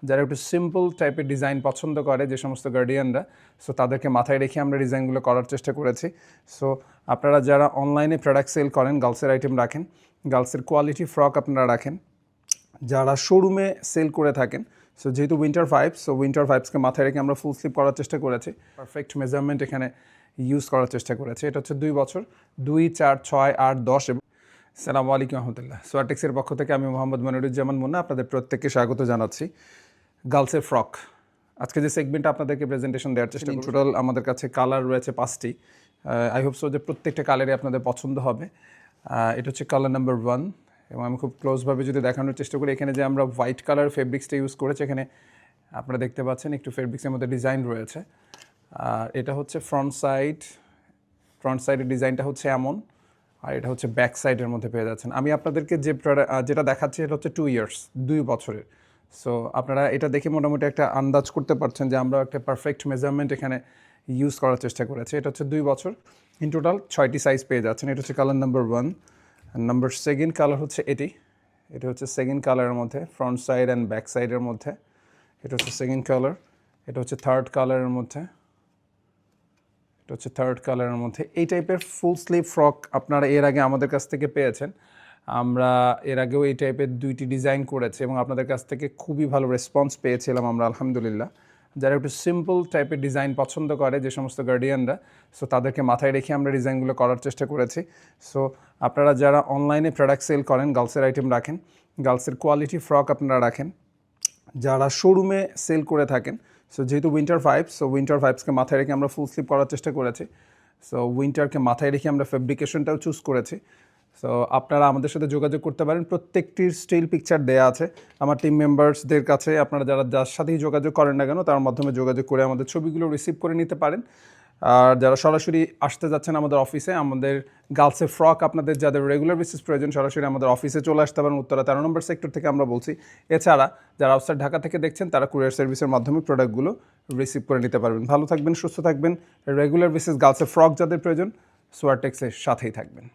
যারা একটু সিম্পল টাইপের ডিজাইন পছন্দ করে যে সমস্ত গার্ডিয়ানরা, সো তাদেরকে মাথায় রেখে আমরা ডিজাইনগুলো করার চেষ্টা করেছি। সো আপনারা যারা অনলাইনে প্রোডাক্ট সেল করেন, গার্লসের আইটেম রাখেন, গার্লসের কোয়ালিটি ফ্রক আপনারা রাখেন, যারা শোরুমে সেল করে থাকেন, সো যেহেতু উইন্টার ভাইবস, সো উইন্টার ভাইবসকে মাথায় রেখে আমরা ফুল স্লিভ করার চেষ্টা করেছি। পারফেক্ট মেজারমেন্ট এখানে ইউজ করার চেষ্টা করেছি। এটা হচ্ছে 2 বছর, 2, 4, 6, 8, 10 এবং আসসালামু আলাইকুম রহমতুল্লাহ। সোয়াটেক্সের পক্ষ থেকে আমি মোহাম্মদ মনিরুজ্জামান মুন্না আপনাদের প্রত্যেককে স্বাগত জানাচ্ছি। গার্লসের ফ্রক আজকে যে সেগমেন্টটা আপনাদেরকে প্রেজেন্টেশন দেওয়ার চেষ্টা করি, টোটাল আমাদের কাছে কালার রয়েছে 5টি। আই হোপ সো যে প্রত্যেকটা কালারই আপনাদের পছন্দ হবে। এটা হচ্ছে কালার নাম্বার 1 এবং আমি খুব ক্লোজভাবে যদি দেখানোর চেষ্টা করি, এখানে যে আমরা হোয়াইট কালার ফেব্রিক্সটা ইউজ করেছি, এখানে আপনারা দেখতে পাচ্ছেন একটু ফেব্রিক্সের মধ্যে ডিজাইন রয়েছে। আর এটা হচ্ছে ফ্রন্ট সাইডের ডিজাইনটা হচ্ছে এমন, আর এটা হচ্ছে ব্যাক সাইডের মধ্যে পেয়ে যাচ্ছেন। আমি আপনাদেরকে যেটা দেখাচ্ছি এটা হচ্ছে 2 ইয়ার্স, 2 বছরের। সো আপনারা এটা দেখে মোটামুটি একটা আন্দাজ করতে পারছেন যে আমরা একটা পারফেক্ট মেজারমেন্ট এখানে ইউজ করার চেষ্টা করেছি। এটা হচ্ছে 2 বছর, ইন টোটাল 6টি সাইজ পেয়ে যাচ্ছেন। এটা হচ্ছে colour number 1। Number second colour হচ্ছে এটা হচ্ছে সেকেন্ড কালারের মধ্যে, ফ্রন্ট সাইড অ্যান্ড ব্যাক সাইডের মধ্যে। এটা হচ্ছে সেকেন্ড কালার। এটা হচ্ছে থার্ড কালারের মধ্যে। এটা হচ্ছে থার্ড কালারের মধ্যে। এই টাইপের ফুল স্লিভ ফ্রক আপনারা এর আগে আমাদের কাছ থেকে পেয়েছেন। আমরা এর আগেও এই টাইপের 2টি ডিজাইন করেছি এবং আপনাদের কাছ থেকে খুবই ভালো রেসপন্স পেয়েছিলাম আমরা, আলহামদুলিল্লাহ। যারা একটু সিম্পল টাইপের ডিজাইন পছন্দ করে যে সমস্ত গার্ডিয়ানরা, সো তাদেরকে মাথায় রেখে আমরা ডিজাইনগুলো করার চেষ্টা করেছি। সো আপনারা যারা অনলাইনে প্রোডাক্ট সেল করেন, গার্লসের আইটেম রাখেন, গার্লসের কোয়ালিটি ফ্রক আপনারা রাখেন, যারা শোরুমে সেল করে থাকেন, সো যেহেতু উইন্টার ভাইবস, সো উইন্টার ভাইবসকে মাথায় রেখে আমরা ফুল স্লিভ করার চেষ্টা করেছি। সো উইন্টারকে মাথায় রেখে আমরা ফেব্রিকেশনটাও চুজ করেছি। সো আপনারা আমাদের সাথে যোগাযোগ করতে পারেন। প্রত্যেকটির স্টিল পিকচার দেয়া আছে আমার টিম মেম্বার্সদের কাছে। আপনারা যার সাথেই যোগাযোগ করেন না কেন, তার মাধ্যমে যোগাযোগ করে আমাদের ছবিগুলো রিসিভ করে নিতে পারেন। আর যারা সরাসরি আসতে যাচ্ছেন আমাদের অফিসে, আমাদের গার্লসের ফ্রক আপনাদের যাদের রেগুলার বেসিস প্রয়োজন, সরাসরি আমাদের অফিসে চলে আসতে পারেন। উত্তরা 13 নম্বর সেক্টর থেকে আমরা বলছি। এছাড়া যারা আউটসাইড ঢাকা থেকে দেখছেন, তারা কুরিয়ার সার্ভিসের মাধ্যমে প্রোডাক্টগুলো রিসিভ করে নিতে পারবেন। ভালো থাকবেন, সুস্থ থাকবেন। রেগুলার বেসিস গার্লসের ফ্রক যাদের প্রয়োজন, সোয়াটেক্সের সাথেই থাকবেন।